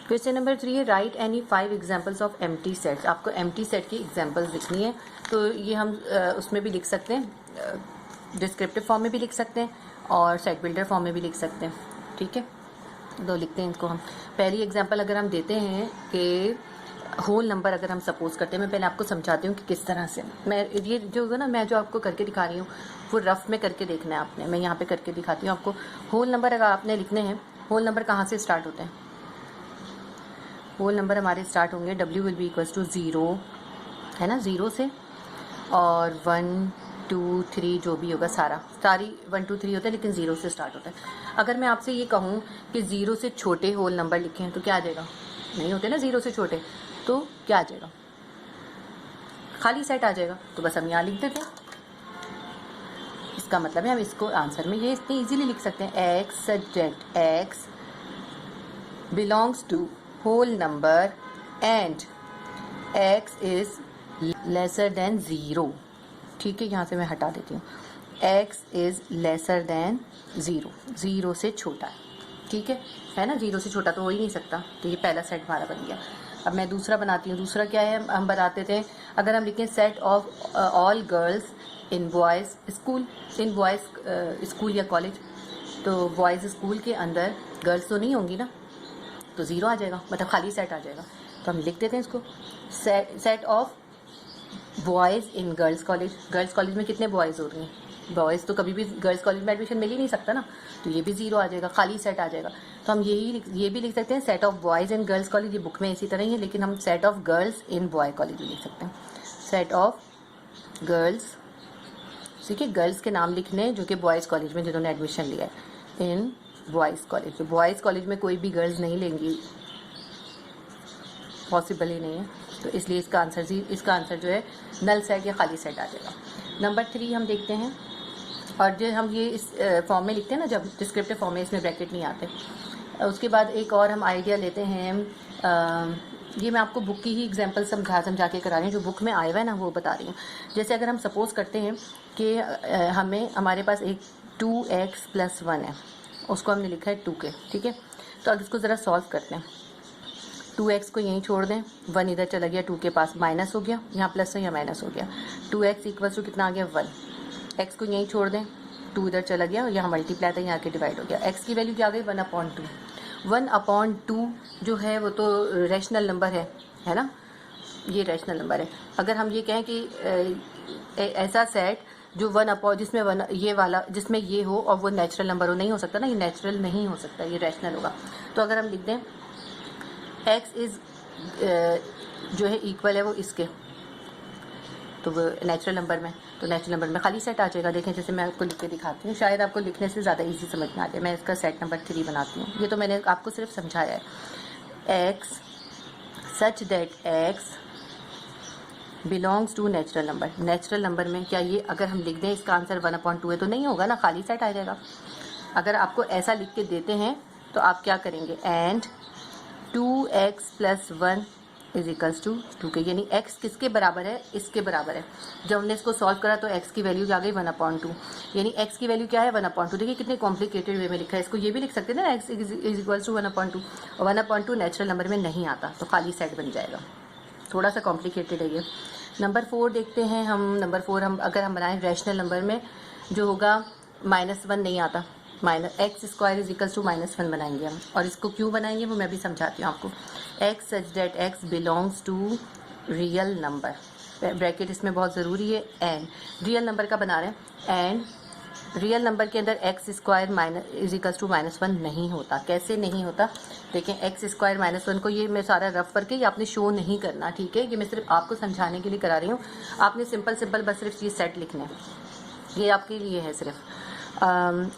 Question number 3 है right any 5 examples of empty sets. आपको empty set की examples लिखनी है, तो ये हम उसमें भी लिख सकते हैं, डिस्क्रिप्टिव फॉर्म में भी लिख सकते हैं और सेट बिल्डर फॉर्म में भी लिख सकते हैं। ठीक है, तो लिखते हैं इनको हम। पहली एग्जाम्पल अगर हम देते हैं कि होल नंबर अगर हम सपोज करते हैं, मैं पहले आपको समझाती हूँ कि किस तरह से मैं ये जो होगा ना, मैं जो आपको करके दिखा रही हूँ वो रफ में करके देखना है आपने। मैं यहाँ पे करके दिखाती हूँ आपको। होल नंबर अगर आपने लिखने हैं, होल नंबर कहाँ से स्टार्ट होते हैं? होल नंबर हमारे स्टार्ट होंगे W will be equals to 0, है ना, 0 से, और 1 2 3 जो भी होगा सारी 1 2 3 होते हैं, लेकिन 0 से स्टार्ट होता है। अगर मैं आपसे ये कहूँ कि 0 से छोटे होल नंबर लिखे हैं तो क्या आ जाएगा? नहीं होते ना 0 से छोटे, तो क्या आ जाएगा? खाली सेट आ जाएगा। तो बस हम यहाँ लिख देते हैं। इसका मतलब है हम इसको आंसर में ये इतनी इजीली लिख सकते हैं, x such that x belongs to whole number and x is lesser than 0। ठीक है, यहाँ से मैं हटा देती हूँ। x is lesser than 0, 0 से छोटा है। ठीक है ना, 0 से छोटा तो हो ही नहीं सकता, तो ये पहला सेट हमारा बन गया। अब मैं दूसरा बनाती हूँ। दूसरा क्या है, हम बताते थे अगर हम लिखें set of all girls in boys school, in boys school या कॉलेज, तो बॉयज़ स्कूल के अंदर गर्ल्स तो नहीं होंगी ना, तो 0 आ जाएगा, मतलब खाली सेट आ जाएगा। तो हम लिख देते हैं इसको, set of boys in girls college. Girls college में कितने बॉयज़ हो रहे हैं? बॉयज़ तो कभी भी गर्ल्स कॉलेज में एडमिशन मिल ही नहीं सकता ना, तो ये भी 0 आ जाएगा, खाली सेट आ जाएगा। तो हम ये भी लिख सकते हैं set of boys in girls college. ये बुक में इसी तरह ही है, लेकिन हम set of girls in boy college भी लिख सकते हैं। सेट ऑफ गर्ल्स, ठीक है, गर्ल्स के नाम लिखने जो कि बॉयज़ कॉलेज में जिन्होंने एडमिशन लिया है, इन बॉयज़ कॉलेज। तो बॉयज़ कॉलेज में कोई भी गर्ल्स नहीं लेंगी, पॉसिबल ही नहीं है, तो इसलिए इसका आंसर जो है नल सेट या खाली सेट आ जाएगा। नंबर 3 हम देखते हैं, और जो हम ये इस फॉर्म में लिखते हैं ना, जब डिस्क्रिप्टिव फॉर्म में इसमें ब्रैकेट नहीं आते। उसके बाद एक और हम आइडिया लेते हैं, ये मैं आपको बुक की ही एग्जांपल समझा के करा रही हूँ, जो बुक में आया हुआ है ना वो बता रही हूँ। जैसे अगर हम सपोज़ करते हैं कि हमारे पास एक 2x + 1 है, उसको हमने लिखा है 2k। ठीक है, तो अब इसको ज़रा सॉल्व करते हैं। 2x को यहीं छोड़ दें, 1 इधर चला गया, 2 के पास माइनस हो गया, यहाँ प्लस है या माइनस हो गया। 2x इक्वल्स टू कितना आ गया? 1। x को यहीं छोड़ दें, 2 इधर चला गया, यहाँ मल्टीप्लाई था, यहाँ के डिवाइड हो गया। x की वैल्यू क्या आ गई? 1/2। 1/2 जो है वो तो रैशनल नंबर है ना, ये रैशनल नंबर है। अगर हम ये कहें कि ऐसा सेट जो जिसमें 1 ये वाला जिसमें ये हो और वो नेचुरल नंबर हो, नहीं हो सकता ना, ये नेचुरल नहीं हो सकता, ये रैशनल होगा। तो अगर हम लिख दें x इज़ जो है इक्वल है वो इसके, तो वो नेचुरल नंबर में, तो नेचुरल नंबर में खाली सेट आ जाएगा। देखें, जैसे मैं आपको लिख के दिखाती हूँ, शायद आपको लिखने से ज़्यादा इजी समझ में आ जाए। मैं इसका सेट नंबर 3 बनाती हूँ। ये तो मैंने आपको सिर्फ समझाया है। x such that x belongs to natural number. Natural number में क्या ये अगर हम लिख दें इसका आंसर 1/2 है तो नहीं होगा ना, खाली सेट आ जाएगा। अगर आपको ऐसा लिख के देते हैं तो आप क्या करेंगे, and 2x + 1 is equals to 2k, यानी x किसके बराबर है? इसके बराबर है। जब हमने इसको सॉल्व करा तो x की वैल्यू आ गई 1/2, यानी x की वैल्यू क्या है? 1/2। देखिए कितने कॉम्प्लिकेटेड वे में लिखा है। इसको ये भी लिख सकते हैं ना, x इज इक्वल्स टू 1/2, और 1/2 नेचुरल नंबर में नहीं आता, तो खाली सेट बन जाएगा। थोड़ा सा कॉम्प्लिकेटेड है ये। नंबर 4 देखते हैं हम। नंबर 4 अगर हम बनाएं रैशनल नंबर में, जो होगा -1 नहीं आता, (x² इज इक्वल्स टू -1 बनाएंगे हम। और इसको क्यों बनाएंगे वो मैं भी समझाती हूँ आपको। x such that x belongs to real number, bracket इसमें बहुत ज़रूरी है, एंड रियल नंबर का बना रहे हैं, एंड रियल नंबर के अंदर (x² इज इक्वल्स टू -1 नहीं होता। कैसे नहीं होता? देखें, (x² -1 को ये मैं सारा रफ करके ये आपने शो नहीं करना, ठीक है, ये मैं सिर्फ आपको समझाने के लिए करा रही हूँ। आपने सिंपल बस सिर्फ ये सेट लिखना है, ये आपके लिए है सिर्फ।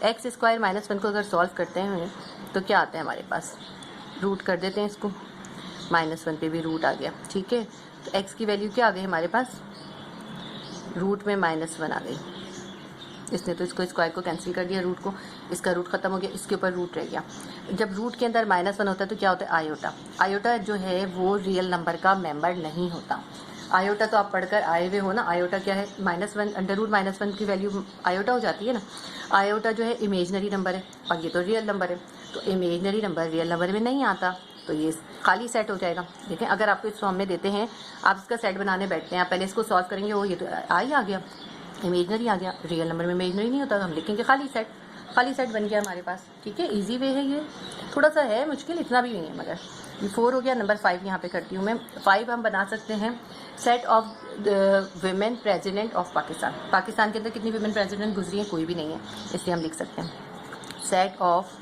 (x² -1 को अगर सॉल्व करते हैं तो क्या आता है हमारे पास? रूट कर देते हैं इसको, -1 पे भी रूट आ गया। ठीक है, तो x की वैल्यू क्या आ गई हमारे पास? रूट में -1 आ गई। इसने तो इसको स्क्वायर को कैंसिल कर दिया, रूट को, इसका रूट खत्म हो गया, इसके ऊपर रूट रह गया। जब रूट के अंदर -1 होता है तो क्या होता है? आयोटा। आयोटा जो है वो रियल नंबर का मेंबर नहीं होता। आयोटा तो आप पढ़कर आए हुए हो ना, आयोटा क्या है? -1 √-1 की वैल्यू आयोटा हो जाती है ना। आयोटा जो है इमेजनरी नंबर है और ये तो रियल नंबर है, तो इमेजनरी नंबर रियल नंबर में नहीं आता, तो ये खाली सेट हो जाएगा। देखें अगर आपको इस फॉर्म में देते हैं, आप इसका सेट बनाने बैठते हैं, आप पहले इसको सॉल्व करेंगे, वो ये तो आ गया, इमेजनरी आ गया, रियल नंबर में इमेजनरी नहीं होता, तो हम लिखेंगे खाली सेट बन गया हमारे पास। ठीक है, इजी वे है ये, थोड़ा सा है मुश्किल, इतना भी नहीं है, मगर ये 4 हो गया। नंबर 5 यहाँ पे करती हूँ मैं। 5 हम बना सकते हैं set of women president of Pakistan. Pakistan के अंदर कितनी विमेन प्रेसिडेंट गुजरी हैं? कोई भी नहीं है, इसलिए हम लिख सकते हैं set of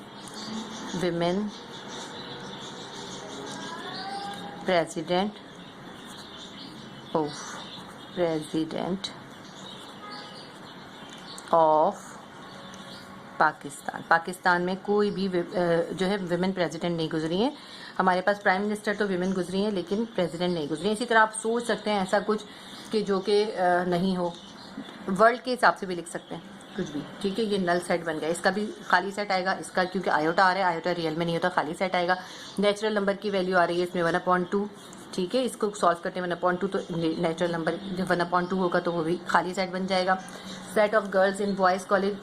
women president of Pakistan में कोई भी जो है विमेन प्रेसिडेंट नहीं गुजरी हैं। हमारे पास प्राइम मिनिस्टर तो विमेन गुजरी हैं, लेकिन प्रेसिडेंट नहीं गुजरी हैं। इसी तरह आप सोच सकते हैं ऐसा कुछ कि जो कि नहीं हो, वर्ल्ड के हिसाब से भी लिख सकते हैं कुछ भी। ठीक है, ये नल सेट बन गया, इसका भी खाली सेट आएगा, इसका क्योंकि आयोटा आ रहा है, आयोटा रियल में नहीं होता, खाली सेट आएगा। नेचुरल नंबर की वैल्यू आ रही है इसमें 1/2। ठीक है, इसको सॉल्व करते हैं 1/2, तो नेचुरल नंबर जब 1/2 होगा तो वो भी खाली सेट बन जाएगा। Set of girls in boys college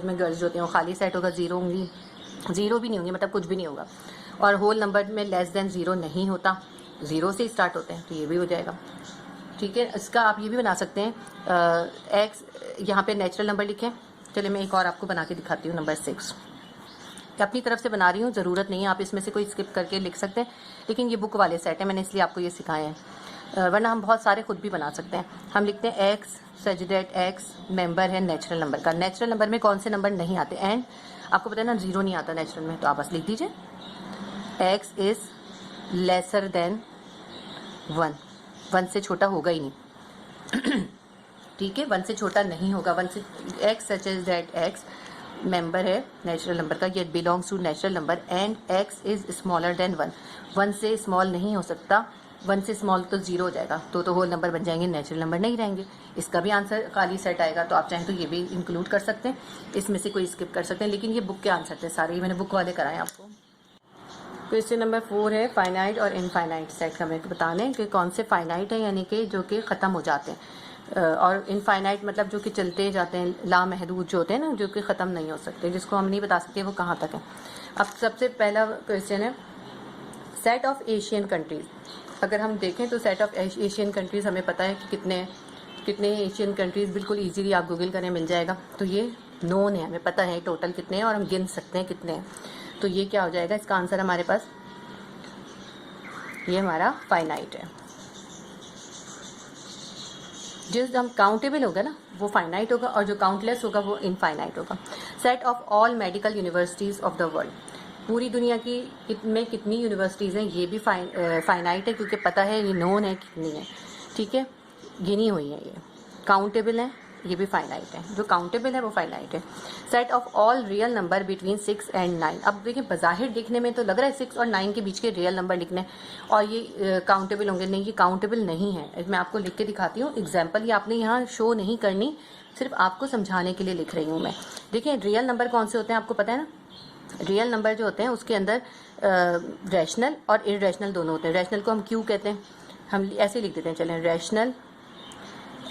में गर्ल्स जो होते हैं वो खाली सेट होगा, 0 होंगी, 0 भी नहीं होंगी, मतलब कुछ भी नहीं होगा। और होल नंबर में लेस देन 0 नहीं होता, 0 से स्टार्ट होते हैं, तो ये भी हो जाएगा। ठीक है, इसका आप ये भी बना सकते हैं एक्स, यहाँ पे नेचुरल नंबर लिखें। चलिए मैं एक और आपको बना के दिखाती हूँ, नंबर 6 अपनी तरफ से बना रही हूँ, ज़रूरत नहीं है, आप इसमें से कोई स्किप करके लिख सकते हैं, लेकिन ये बुक वाले सेट है, मैंने इसलिए आपको ये सिखाए हैं, वरना हम बहुत सारे खुद भी बना सकते हैं। हम लिखते हैं x such that x member है नेचुरल नंबर का। नेचुरल नंबर में कौन से नंबर नहीं आते? एंड आपको पता है ना 0 नहीं आता नेचुरल में, तो आप बस लिख दीजिए एक्स इज़ लेसर देन 1 से छोटा होगा ही नहीं। ठीक है, 1 से छोटा नहीं होगा, 1 से x such that x member है नेचुरल नंबर का, ये belongs to natural number, and x is smaller than 1 से स्मॉल नहीं हो सकता, 1 से स्मॉल तो 0 हो जाएगा, तो होल नंबर बन जाएंगे, नेचुरल नंबर नहीं रहेंगे। इसका भी आंसर खाली सेट आएगा, तो आप चाहें तो ये भी इंक्लूड कर सकते हैं, इसमें से कोई स्किप कर सकते हैं, लेकिन ये बुक के आंसर थे सारे, ये मैंने बुक वाले कराए आपको। क्वेश्चन नंबर 4 है फाइनाइट और इनफाइनाइट सेट का। मेरे को बताने कि कौन से फाइनाइट है, यानी कि जो कि ख़त्म हो जाते हैं, और इनफाइनाइट मतलब जो कि चलते जाते हैं, लामहदूद जो होते हैं ना, जो कि ख़त्म नहीं हो सकते, जिसको हम नहीं बता सकते वो कहाँ तक है। अब सबसे पहला क्वेश्चन है सेट ऑफ एशियन कंट्रीज़। अगर हम देखें तो सेट ऑफ एशियन कंट्रीज़ हमें पता है कि कितने एशियन कंट्रीज़, बिल्कुल इजीली आप गूगल करें मिल जाएगा, तो ये नोन है, हमें पता है टोटल कितने हैं और हम गिन सकते हैं कितने हैं। तो ये क्या हो जाएगा, इसका आंसर हमारे पास ये हमारा फाइनाइट है। जिस हम काउंटेबल होगा ना वो फाइनाइट होगा, और जो काउंटलेस होगा वो इनफाइनाइट होगा। Set of all medical universities of the world, पूरी दुनिया की में कितनी यूनिवर्सिटीज़ हैं, ये भी फाइनाइट है, क्योंकि पता है ये नोन है कितनी है। ठीक है, गिनी हुई है, ये काउंटेबल है, ये भी फाइनाइट है, जो काउंटेबल है वो फाइनाइट है। Set of all real number between 6 and 9। अब देखिए बाहिर देखने में तो लग रहा है 6 और 9 के बीच के रियल नंबर लिखने और ये काउंटेबल होंगे, नहीं, ये काउंटेबल नहीं है। मैं आपको लिख के दिखाती हूँ एग्जाम्पल, ये आपने यहाँ शो नहीं करनी, सिर्फ आपको समझाने के लिए लिख रही हूँ मैं। देखिए रियल नंबर कौन से होते हैं आपको पता है ना, रियल नंबर जो होते हैं उसके अंदर रैशनल और इरेशनल दोनों होते हैं। रैशनल को हम क्यू कहते हैं, हम ऐसे लिख देते हैं, चलें रैशनल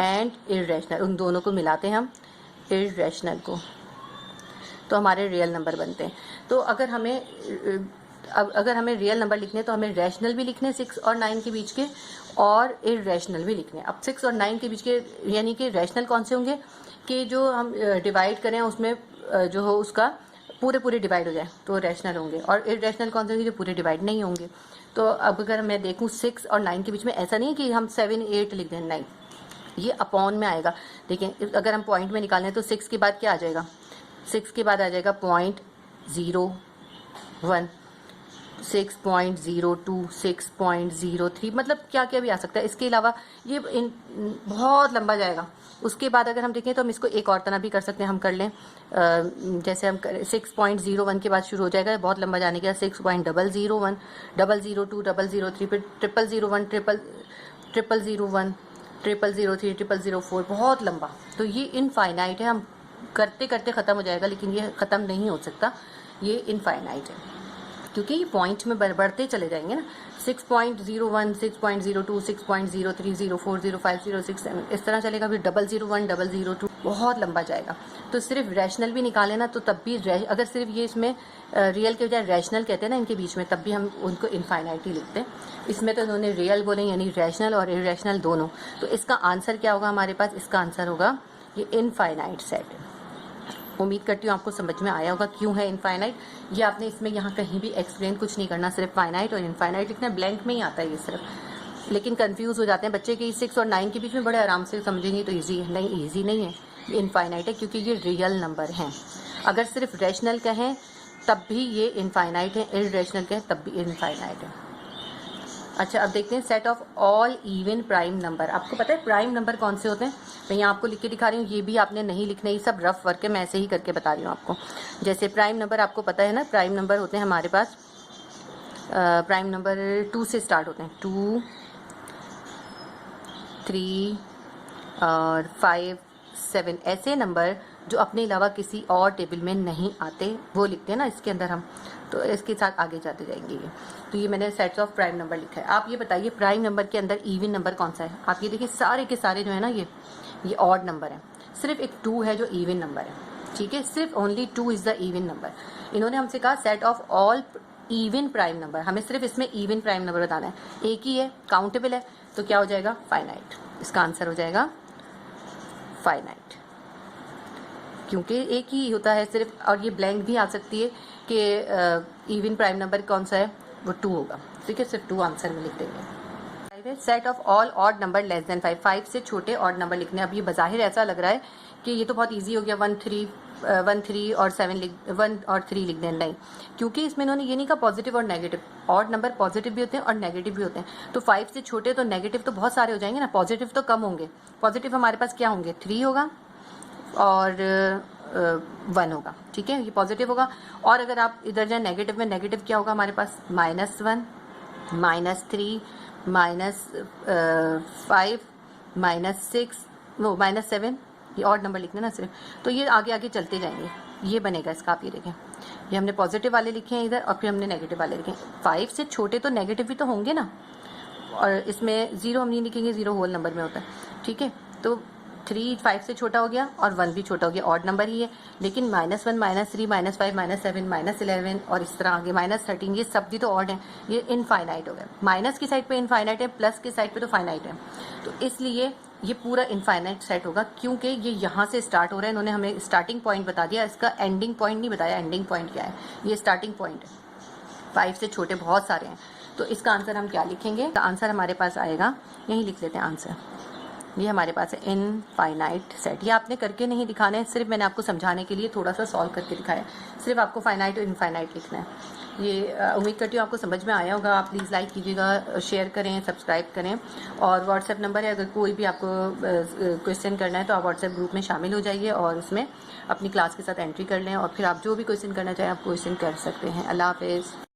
एंड इरेशनल, उन दोनों को मिलाते हैं हम इरेशनल को, तो हमारे रियल नंबर बनते हैं। तो अगर हमें रियल नंबर लिखने तो हमें रैशनल भी लिखने 6 और 9 के बीच के, और इरेशनल भी लिखने। अब 6 और 9 के बीच के, यानी कि रैशनल कौन से होंगे कि जो हम डिवाइड करें उसमें जो हो उसका पूरे डिवाइड हो जाए तो रैशनल होंगे, और इरेशनल कौन से होंगे जो पूरे डिवाइड नहीं होंगे। तो अब अगर मैं देखूँ 6 और 9 के बीच में, ऐसा नहीं है कि हम 7, 8 लिख दें, नहीं, ये अपॉन में आएगा। देखिए अगर हम पॉइंट में निकालें तो 6 के बाद क्या आ जाएगा, 6 के बाद आ जाएगा 0.01, 6.02, 6.03, मतलब क्या क्या भी आ सकता है। इसके अलावा ये बहुत लंबा जाएगा। उसके बाद अगर हम देखें तो हम इसको एक और तरह भी कर सकते हैं, हम कर लें जैसे हम 6.01 के बाद शुरू हो जाएगा, बहुत लंबा जाने के बाद 6.001, 002, 003, फिर 001, 001, 003, 004, बहुत लंबा। तो ये इनफाइनाइट है, हम करते करते ख़त्म हो जाएगा, लेकिन ये ख़त्म नहीं हो सकता, ये इनफाइनाइट है, क्योंकि ये पॉइंट में बढ़ते चले जाएंगे ना। 6.01, 6.02, 6.03, 04, 05, 06, 7 इस तरह चलेगा, फिर 001, 002 बहुत लंबा जाएगा। तो सिर्फ रैशनल भी निकालें ना तो तब भी अगर सिर्फ ये इसमें रियल के बजाय रैशनल कहते हैं ना इनके बीच में, तब भी हम उनको इनफाइनाइट ही लिखते हैं। इसमें तो इन्होंने रियल बोले यानी रैशनल और इरेशनल दोनों। तो इसका आंसर क्या होगा हमारे पास? इसका आंसर होगा ये इनफाइनाइट सेट। उम्मीद करती हूँ आपको समझ में आया होगा क्यों है इनफाइनाइट। ये आपने इसमें यहाँ कहीं भी एक्सप्लेन कुछ नहीं करना, सिर्फ फाइनाइट और इनफाइनाइट लिखना, ब्लैंक में ही आता है ये सिर्फ। लेकिन कंफ्यूज हो जाते हैं बच्चे कि 6 और 9 के बीच में बड़े आराम से समझेंगे तो ईजी है। नहीं, ईजी नहीं है, इनफाइनाइट है क्योंकि ये रियल नंबर हैं। अगर सिर्फ रैशनल कहें तब भी ये इनफाइनाइट है, इररेशनल कहें तब भी इनफाइनाइट है। अच्छा, अब देखते हैं set of all even prime number. आपको पता है प्राइम नंबर कौन से होते हैं? मैं यहाँ आपको लिख के दिखा रही हूँ, ये भी आपने नहीं लिखना, ये सब रफ वर्क है, मैं ऐसे ही करके बता रही हूँ आपको। जैसे प्राइम नंबर आपको पता है ना, प्राइम नंबर होते हैं हमारे पास, प्राइम नंबर 2 से स्टार्ट होते हैं, 2, 3 और 5, 7 ऐसे नंबर जो अपने अलावा किसी और टेबल में नहीं आते वो लिखते हैं ना इसके अंदर हम, तो इसके साथ आगे जाते जाएंगे ये। तो ये मैंने सेट्स ऑफ प्राइम नंबर लिखा है। आप ये बताइए प्राइम नंबर के अंदर इवन नंबर कौन सा है? आप ये देखिए सारे के सारे जो है ना ये ऑड नंबर है, सिर्फ एक 2 है जो इवन नंबर है, ठीक है, सिर्फ only 2 is the even number. इन्होंने हमसे कहा set of all even prime number, हमें सिर्फ इसमें इवन प्राइम नंबर बताना है, एक ही है, काउंटेबल है, तो क्या हो जाएगा? फाइनाइट। इसका आंसर हो जाएगा फाइनाइट, क्योंकि एक ही होता है सिर्फ। और ये ब्लैंक भी आ सकती है कि इवन प्राइम नंबर कौन सा है, वो 2 होगा, ठीक है, सिर्फ 2 आंसर में लिख देंगे। Set of all odd number less than 5, 5 से छोटे ऑड नंबर लिखने। अब ये बज़ाहिर ऐसा लग रहा है कि ये तो बहुत इजी हो गया, 1, 3 और 1 और 3 लिख दें, नहीं, क्योंकि इसमें इन्होंने ये नहीं कहा पॉजिटिव और नेगेटिव। ऑड नंबर पॉजिटिव भी होते हैं और नेगेटिव भी होते हैं, तो 5 से छोटे तो नेगेटिव तो बहुत सारे हो जाएंगे ना, पॉजिटिव तो कम होंगे। पॉजिटिव हमारे पास क्या होंगे? 3 होगा और 1 होगा, ठीक है, ये पॉजिटिव होगा। और अगर आप इधर जाए नेगेटिव में, नेगेटिव क्या होगा हमारे पास? -1, -3, -5, -6, वो -7, ये ऑड नंबर लिखने ना सिर्फ, तो ये आगे आगे चलते जाएंगे, ये बनेगा इसका। आप ये देखें, ये हमने पॉजिटिव वाले लिखे हैं इधर और फिर हमने नेगेटिव वाले लिखे हैं। 5 से छोटे तो नेगेटिव भी तो होंगे ना, और इसमें 0 हम नहीं लिखेंगे, 0 होल नंबर में होता है, ठीक है। तो 3 5 से छोटा हो गया और 1 भी छोटा हो गया, ऑड नंबर ही है। लेकिन -1, -3, -5, -7, -11 और इस तरह आगे -13, ये सब भी तो ऑड हैं, ये इनफाइनाइट हो गए। माइनस की साइड पे इनफाइनाइट है, प्लस की साइड पे तो फाइनाइट है, तो इसलिए ये पूरा इनफाइनाइट सेट होगा, क्योंकि ये यहाँ से स्टार्ट हो रहा है। इन्होंने हमें स्टार्टिंग पॉइंट बता दिया, इसका एंडिंग पॉइंट नहीं बताया, एंडिंग पॉइंट क्या है, ये स्टार्टिंग पॉइंट है। 5 से छोटे बहुत सारे हैं, तो इसका आंसर हम क्या लिखेंगे? आंसर हमारे पास आएगा, यही लिख लेते हैं आंसर, ये हमारे पास है इनफाइनाइट सेट। ये आपने करके नहीं दिखाना है, सिर्फ मैंने आपको समझाने के लिए थोड़ा सा सॉल्व करके दिखाया, सिर्फ आपको फाइनाइट और इनफाइनाइट लिखना है। ये उम्मीद करती हूँ आपको समझ में आया होगा। आप प्लीज़ लाइक कीजिएगा, शेयर करें, सब्सक्राइब करें, और व्हाट्सएप नंबर है, अगर कोई भी आपको क्वेश्चन करना है तो आप व्हाट्सएप ग्रुप में शामिल हो जाइए और उसमें अपनी क्लास के साथ एंट्री कर लें, और फिर आप जो भी क्वेश्चन करना चाहें आप क्वेश्चन कर सकते हैं। अल्लाह हाफिज़।